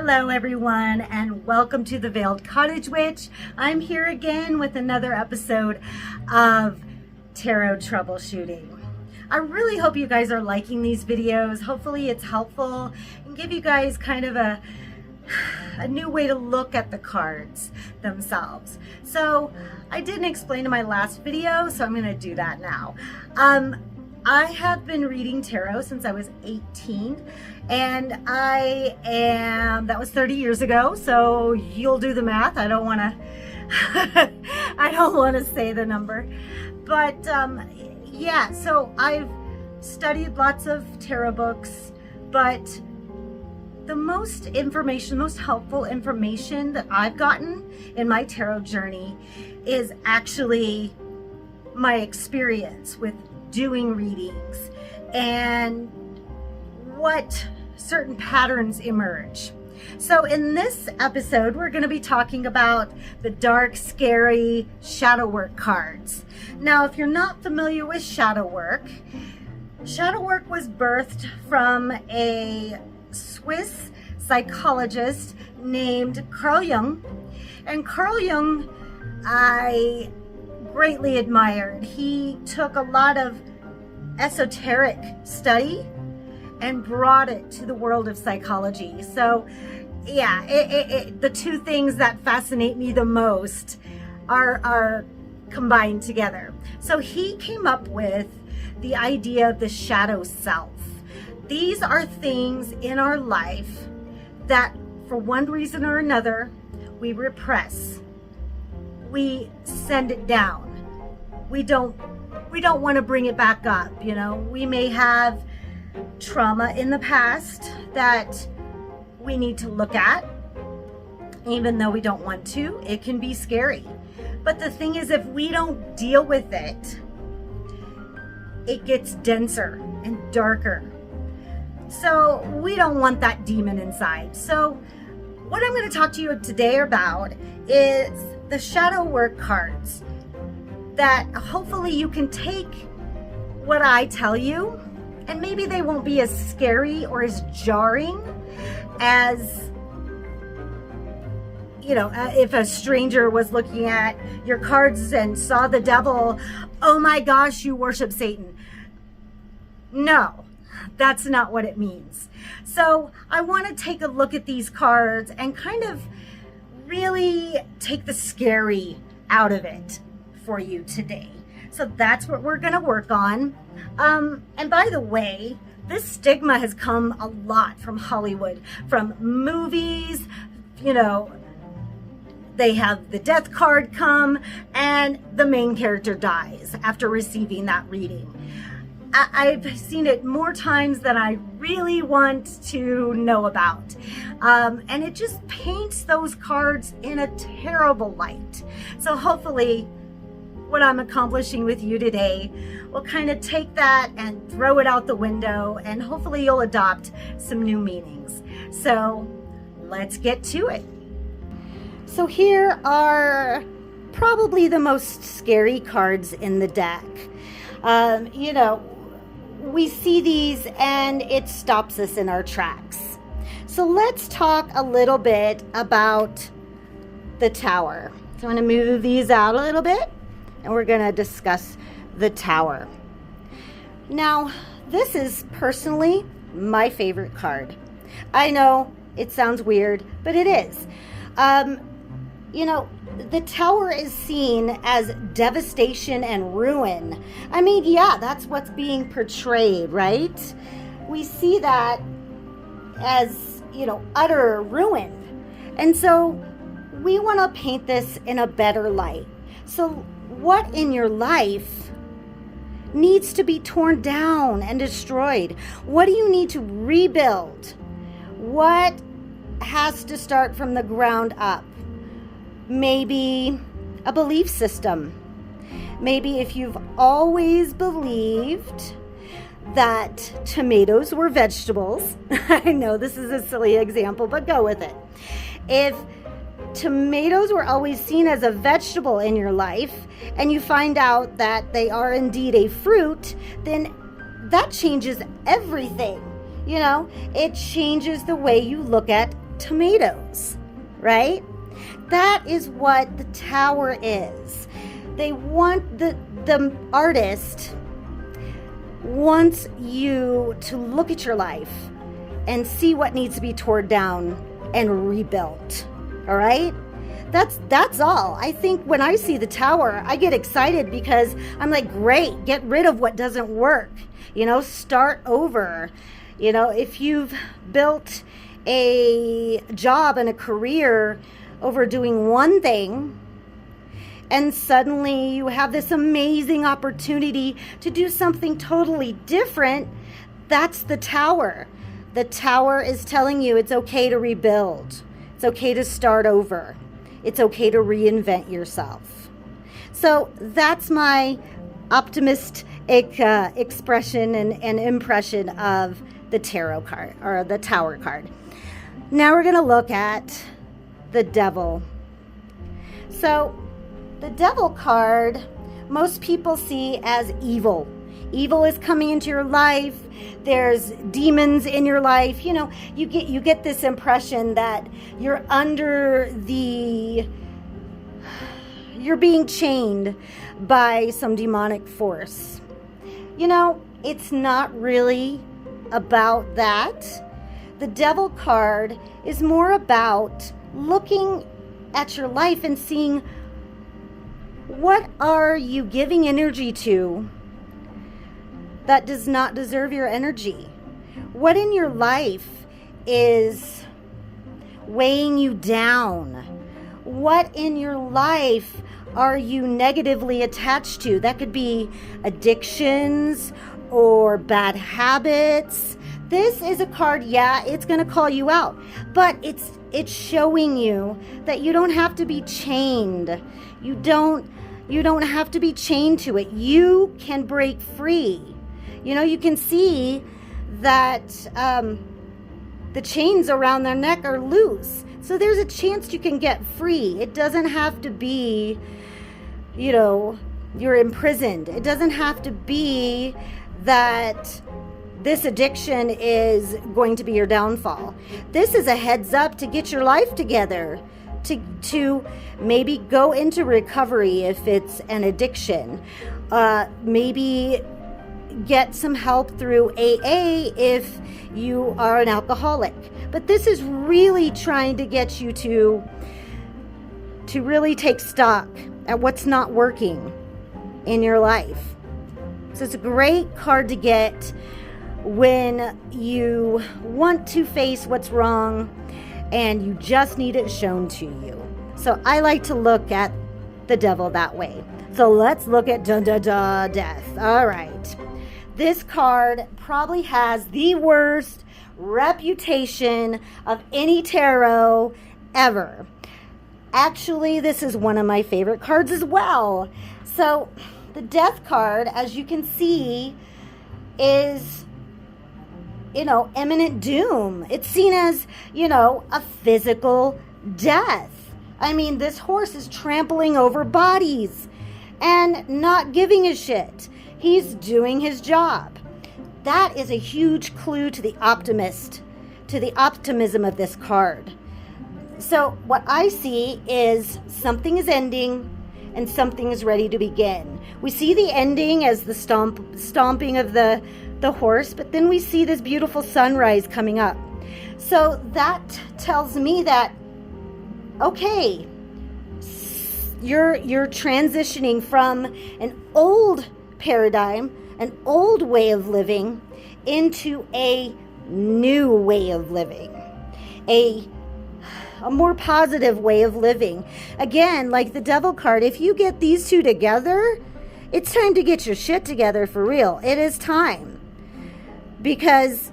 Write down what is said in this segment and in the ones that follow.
Hello everyone, and welcome to the Veiled Cottage Witch. I'm here again with another episode of Tarot Troubleshooting. I really hope you guys are liking these videos. Hopefully it's helpful and give you guys kind of a new way to look at the cards themselves. So I didn't explain in my last video, so I'm going to do that now. I have been reading tarot since I was 18, and that was 30 years ago, so you'll do the math. I don't want to say the number, but yeah, so I've studied lots of tarot books, but the most helpful information that I've gotten in my tarot journey is actually my experience with doing readings and what certain patterns emerge. So in this episode, we're going to be talking about the dark, scary shadow work cards. Now, if you're not familiar with shadow work was birthed from a Swiss psychologist named Carl Jung. And Carl Jung, I greatly admired. He took a lot of esoteric study and brought it to the world of psychology. So yeah, the two things that fascinate me the most are combined together. So he came up with the idea of the shadow self. These are things in our life that for one reason or another we repress. We send it down. We don't want to bring it back up. You know, we may have trauma in the past that we need to look at, even though we don't want to. It can be scary. But the thing is, if we don't deal with it, it gets denser and darker. So we don't want that demon inside. So what I'm going to talk to you today about is the shadow work cards, that hopefully you can take what I tell you, and maybe they won't be as scary or as jarring as, you know, if a stranger was looking at your cards and saw the devil, oh my gosh, you worship Satan. No, that's not what it means. So I want to take a look at these cards and kind of really take the scary out of it for you today. So that's what we're going to work on. And by the way, this stigma has come a lot from Hollywood, from movies. You know, they have the death card come and the main character dies after receiving that reading. I've seen it more times than I really want to know about. And it just paints those cards in a terrible light. So hopefully what I'm accomplishing with you today will kind of take that and throw it out the window, and hopefully you'll adopt some new meanings. So let's get to it. So here are probably the most scary cards in the deck. You know, we see these and it stops us in our tracks. So let's talk a little bit about the Tower. So I'm going to move these out a little bit, and we're going to discuss the Tower. Now, this is personally my favorite card. I know it sounds weird, but it is. You know, the Tower is seen as devastation and ruin. I mean, yeah, that's what's being portrayed, right? We see that as, you know, utter ruin. And so we want to paint this in a better light. So what in your life needs to be torn down and destroyed? What do you need to rebuild? What has to start from the ground up? Maybe a belief system. Maybe if you've always believed that tomatoes were vegetables. I know this is a silly example, but go with it. If tomatoes were always seen as a vegetable in your life, and you find out that they are indeed a fruit, then that changes everything. You know, it changes the way you look at tomatoes, right? That is what the Tower is. They want the artist wants you to look at your life and see what needs to be torn down and rebuilt. All right? That's all. I think when I see the Tower, I get excited because I'm like, great, get rid of what doesn't work. Start over. If you've built a job and a career over doing one thing, and suddenly you have this amazing opportunity to do something totally different, that's the Tower. The Tower is telling you it's okay to rebuild. It's okay to start over. It's okay to reinvent yourself. So that's my optimistic expression and impression of the tarot card, or the Tower card. Now we're going to look at the Devil. So the Devil card, most people see as evil. Evil is coming into your life. There's demons in your life. You get this impression that you're being chained by some demonic force. It's not really about that. The Devil card is more about looking at your life and seeing, what are you giving energy to that does not deserve your energy? What in your life is weighing you down? What in your life are you negatively attached to? That could be addictions or bad habits. This is a card, it's going to call you out, but it's showing you that you don't have to be chained. You don't have to be chained to it. You can break free. You can see that the chains around their neck are loose. So there's a chance you can get free. It doesn't have to be, you're imprisoned. It doesn't have to be that this addiction is going to be your downfall. This is a heads up to get your life together, to maybe go into recovery if it's an addiction. Maybe get some help through AA if you are an alcoholic. But this is really trying to get you to really take stock at what's not working in your life. So it's a great card to get when you want to face what's wrong and you just need it shown to you. So I like to look at the Devil that way. So let's look at Death. All right. This card probably has the worst reputation of any tarot ever. Actually, this is one of my favorite cards as well. So the Death card, as you can see, is imminent doom. It's seen as, a physical death. I mean, this horse is trampling over bodies and not giving a shit. He's doing his job. That is a huge clue to the optimism of this card. So what I see is something is ending and something is ready to begin. We see the ending as the stomping of the horse, but then we see this beautiful sunrise coming up. So that tells me that, okay, you're transitioning from an old paradigm, an old way of living, into a new way of living, a more positive way of living. Again, like the Devil card, if you get these two together, it's time to get your shit together for real. It is time. Because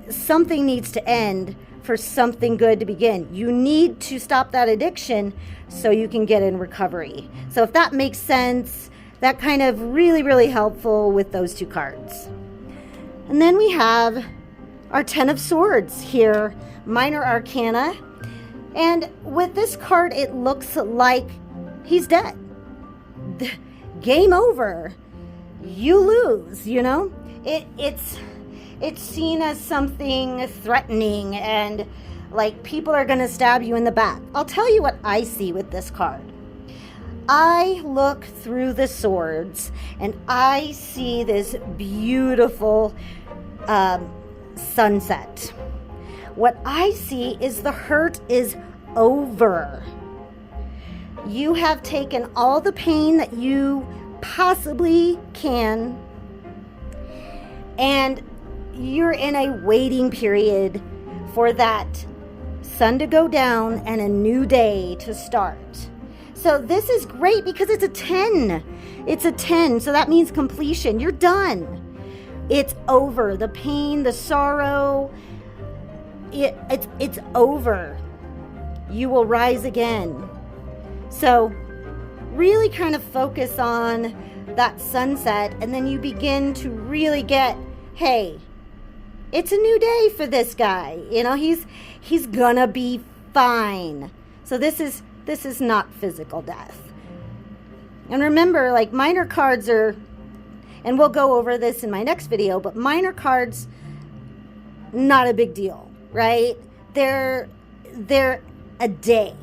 something needs to end for something good to begin. You need to stop that addiction so you can get in recovery. So if that makes sense, that kind of really, really helpful with those two cards. And then we have our 10 of Swords here, Minor Arcana. And with this card, it looks like he's dead. Game over. You lose, It's seen as something threatening and like people are going to stab you in the back. I'll tell you what I see with this card. I look through the swords and I see this beautiful sunset. What I see is the hurt is over. You have taken all the pain that you possibly can, and you're in a waiting period for that sun to go down and a new day to start. So this is great because it's a 10. It's a 10, so that means completion. You're done. It's over. The pain, the sorrow, it's over. You will rise again. So really kind of focus on that sunset, and then you begin to really get, hey, it's a new day for this guy. You know, he's gonna be fine. So this is not physical death. And remember, like, minor cards are, and we'll go over this in my next video, but minor cards, not a big deal, right? They're a day,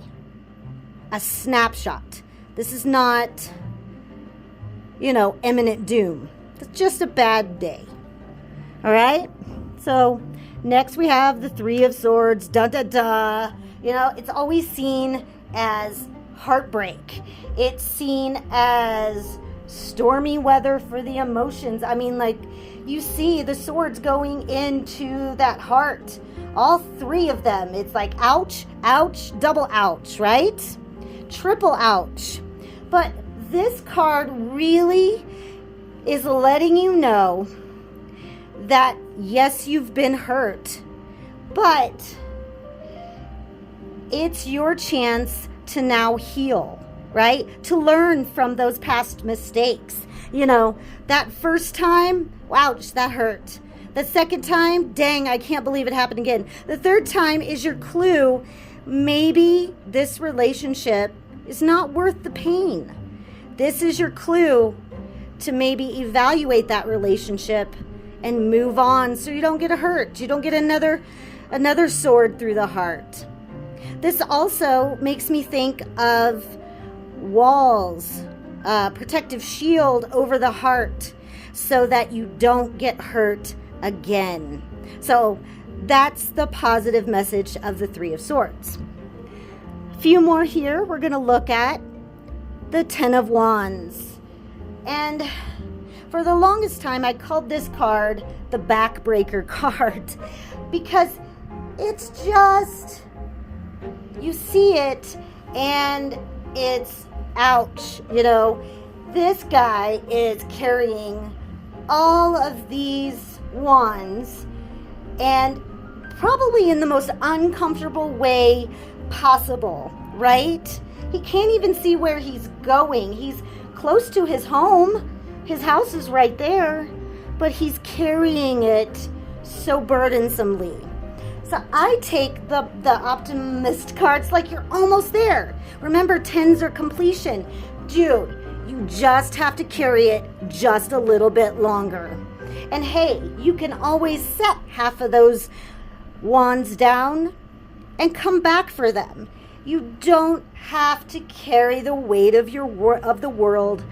a snapshot. This is not, imminent doom. It's just a bad day. All right? So next we have the Three of Swords. Da da da. It's always seen as heartbreak. It's seen as stormy weather for the emotions. I mean, like, you see the swords going into that heart. All three of them. It's like ouch, ouch, double ouch, right? Triple ouch. But this card really is letting you know that yes, you've been hurt, but it's your chance to now heal, right? To learn from those past mistakes. That first time, ouch, that hurt. The second time, dang, I can't believe it happened again. The third time is your clue. Maybe this relationship is not worth the pain. This is your clue to maybe evaluate that relationship and move on so you don't get hurt. You don't get another sword through the heart. This also makes me think of walls, protective shield over the heart so that you don't get hurt again. So that's the positive message of the Three of Swords. A few more here. We're going to look at the Ten of Wands. And for the longest time, I called this card the backbreaker card because it's just, you see it and it's ouch. This guy is carrying all of these wands and probably in the most uncomfortable way possible, right? He can't even see where he's going. He's close to his home. His house is right there, but he's carrying it so burdensomely. So I take the optimist cards like you're almost there. Remember, 10s are completion. Dude, you just have to carry it just a little bit longer. And hey, you can always set half of those wands down and come back for them. You don't have to carry the weight of the world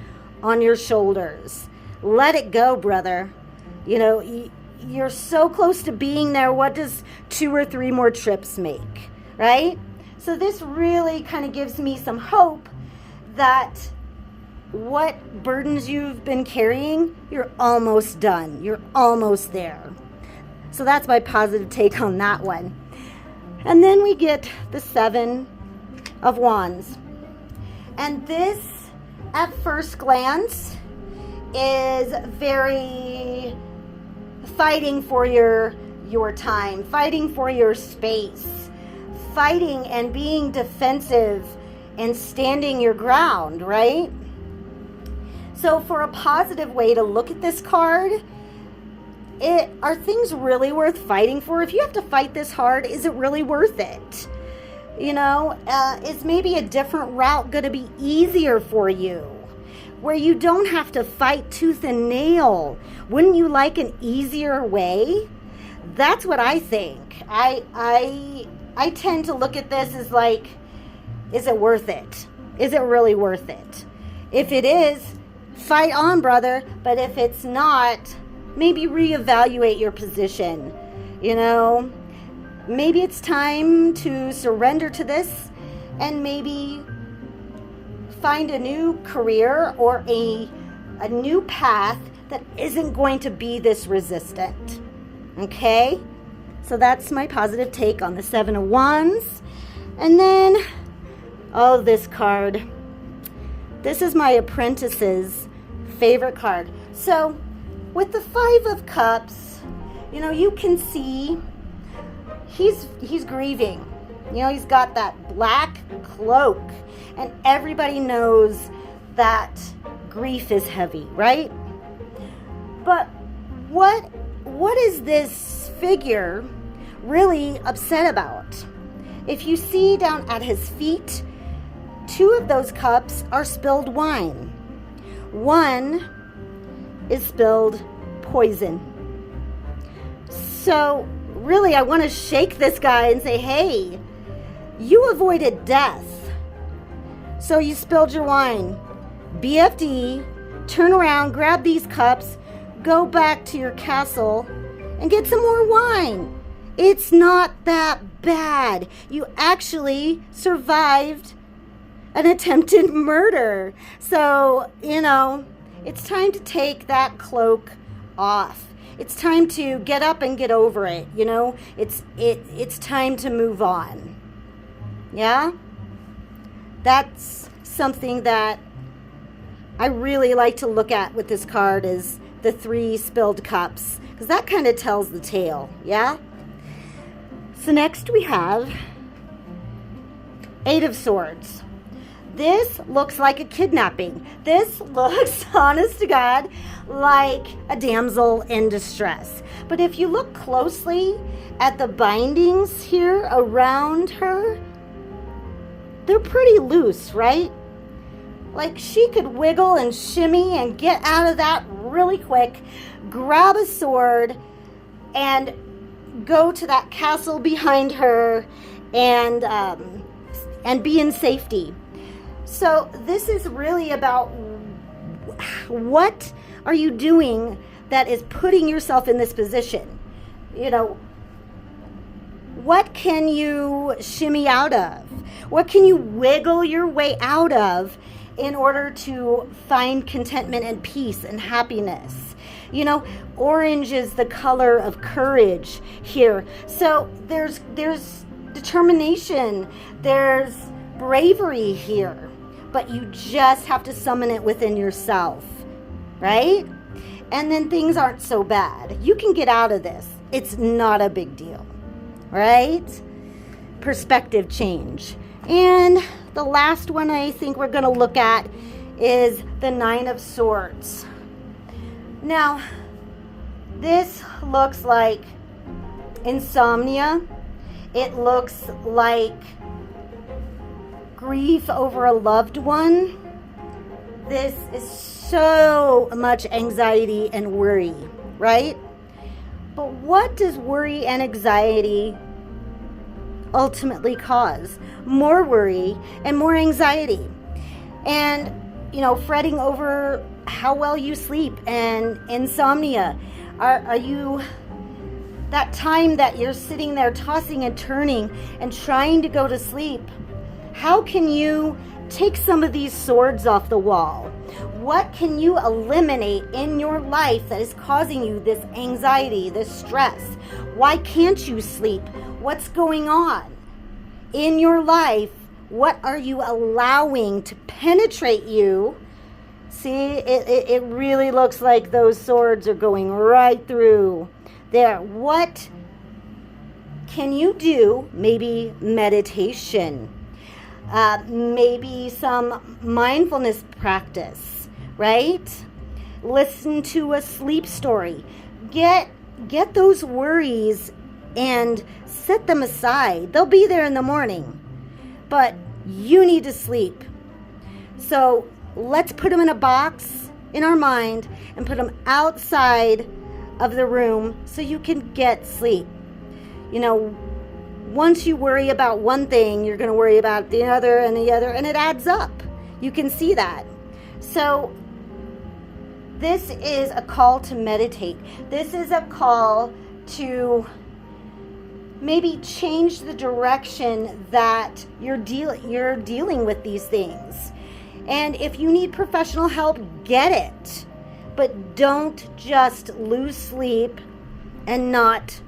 on your shoulders. Let it go, brother. You're so close to being there. What does 2 or 3 more trips make, right? So this really kind of gives me some hope that what burdens you've been carrying, you're almost done. You're almost there. So that's my positive take on that one. And then we get the Seven of Wands. And this, at first glance, is very fighting for your time, fighting for your space, fighting and being defensive and standing your ground, right? So for a positive way to look at this card, are things really worth fighting for? If you have to fight this hard, is it really worth it? Is maybe a different route going to be easier for you, where you don't have to fight tooth and nail? Wouldn't you like an easier way? That's what I think. I I tend to look at this as like, is it worth it? Is it really worth it? If it is, fight on, brother. But if it's not, maybe reevaluate your position. You know, maybe it's time to surrender to this and maybe find a new career or a new path that isn't going to be this resistant. Okay? So that's my positive take on the Seven of Wands. And then, oh, this card. This is my apprentice's favorite card. So with the Five of Cups, you know, you can see he's grieving. You know, he's got that black cloak, and everybody knows that grief is heavy, right? But what is this figure really upset about? If you see down at his feet, 2 of those cups are spilled wine. One is spilled poison. So really, I want to shake this guy and say, hey, you avoided death. So you spilled your wine. BFD, turn around, grab these cups, go back to your castle and get some more wine. It's not that bad. You actually survived an attempted murder. So, you know, it's time to take that cloak off. It's time to get up and get over it, you know? It's time to move on. Yeah? That's something that I really like to look at with this card, is the 3 spilled cups, because that kind of tells the tale. Yeah? So next we have 8 of Swords. This looks like a kidnapping. This looks, honest to God, like a damsel in distress. But if you look closely at the bindings here around her, they're pretty loose, right? Like she could wiggle and shimmy and get out of that really quick, grab a sword, and go to that castle behind her and be in safety. So this is really about what are you doing that is putting yourself in this position? You know, what can you shimmy out of? What can you wiggle your way out of in order to find contentment and peace and happiness? You know, orange is the color of courage here. So there's determination, there's bravery here, but you just have to summon it within yourself, right? And then things aren't so bad. You can get out of this. It's not a big deal, right? Perspective change. And the last one I think we're going to look at is the 9 of Swords. Now, this looks like insomnia. It looks like grief over a loved one. This is so much anxiety and worry, right? But what does worry and anxiety ultimately cause? More worry and more anxiety. And, you know, fretting over how well you sleep and insomnia. Are you, that time that you're sitting there tossing and turning and trying to go to sleep, how can you take some of these swords off the wall? What can you eliminate in your life that is causing you this anxiety, this stress? Why can't you sleep? What's going on in your life? What are you allowing to penetrate you? See, it really looks like those swords are going right through there. What can you do? Maybe meditation. Maybe some mindfulness practice, right? Listen to a sleep story. Get those worries and set them aside. They'll be there in the morning, but you need to sleep. So let's put them in a box in our mind and put them outside of the room so you can get sleep. You know, once you worry about one thing, you're going to worry about the other, and it adds up. You can see that. So this is a call to meditate. This is a call to maybe change the direction that you're dealing with these things. And if you need professional help, get it. But don't just lose sleep and not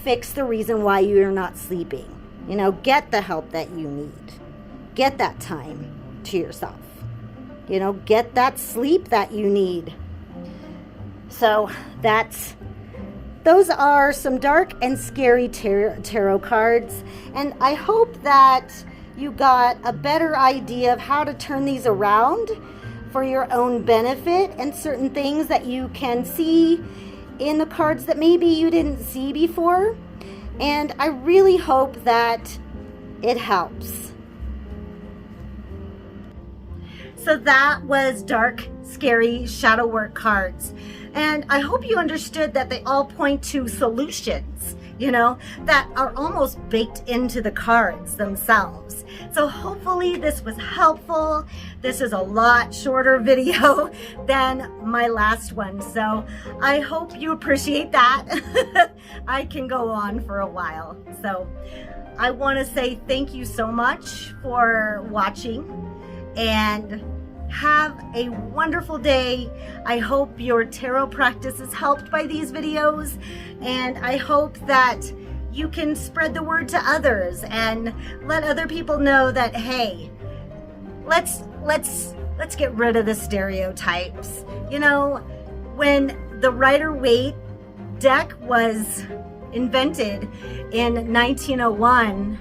fix the reason why you're not sleeping. You know, get the help that you need. Get that time to yourself. You know, get that sleep that you need. So those are some dark and scary tarot cards. And I hope that you got a better idea of how to turn these around for your own benefit, and certain things that you can see in the cards that maybe you didn't see before. And I really hope that it helps. So that was dark, scary shadow work cards. And I hope you understood that they all point to solutions, you know, that are almost baked into the cards themselves. So hopefully this was helpful. This is a lot shorter video than my last one. So I hope you appreciate that. I can go on for a while. So I want to say thank you so much for watching, and have a wonderful day. I hope your tarot practice is helped by these videos, and I hope that you can spread the word to others and let other people know that, hey, let's get rid of the stereotypes. You know, when the Rider-Waite deck was invented in 1901,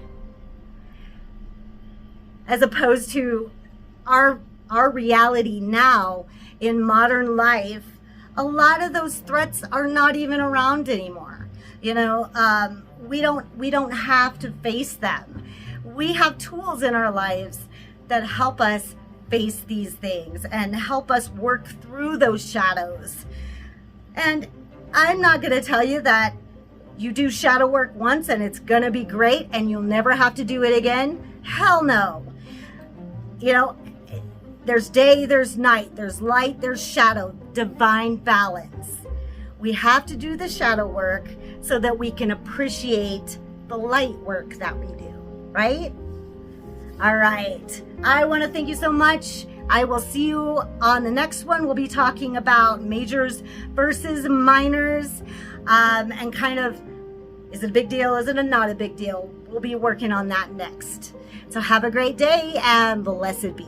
as opposed to our reality now in modern life, a lot of those threats are not even around anymore. You know, we don't have to face them. We have tools in our lives that help us face these things and help us work through those shadows. And I'm not going to tell you that you do shadow work once and it's going to be great and you'll never have to do it again. Hell no. You know, there's day, there's night, there's light, there's shadow, divine balance. We have to do the shadow work so that we can appreciate the light work that we do, right? All right. I want to thank you so much. I will see you on the next one. We'll be talking about majors versus minors, and kind of, is it a big deal? Is it not a big deal? We'll be working on that next. So have a great day and blessed be.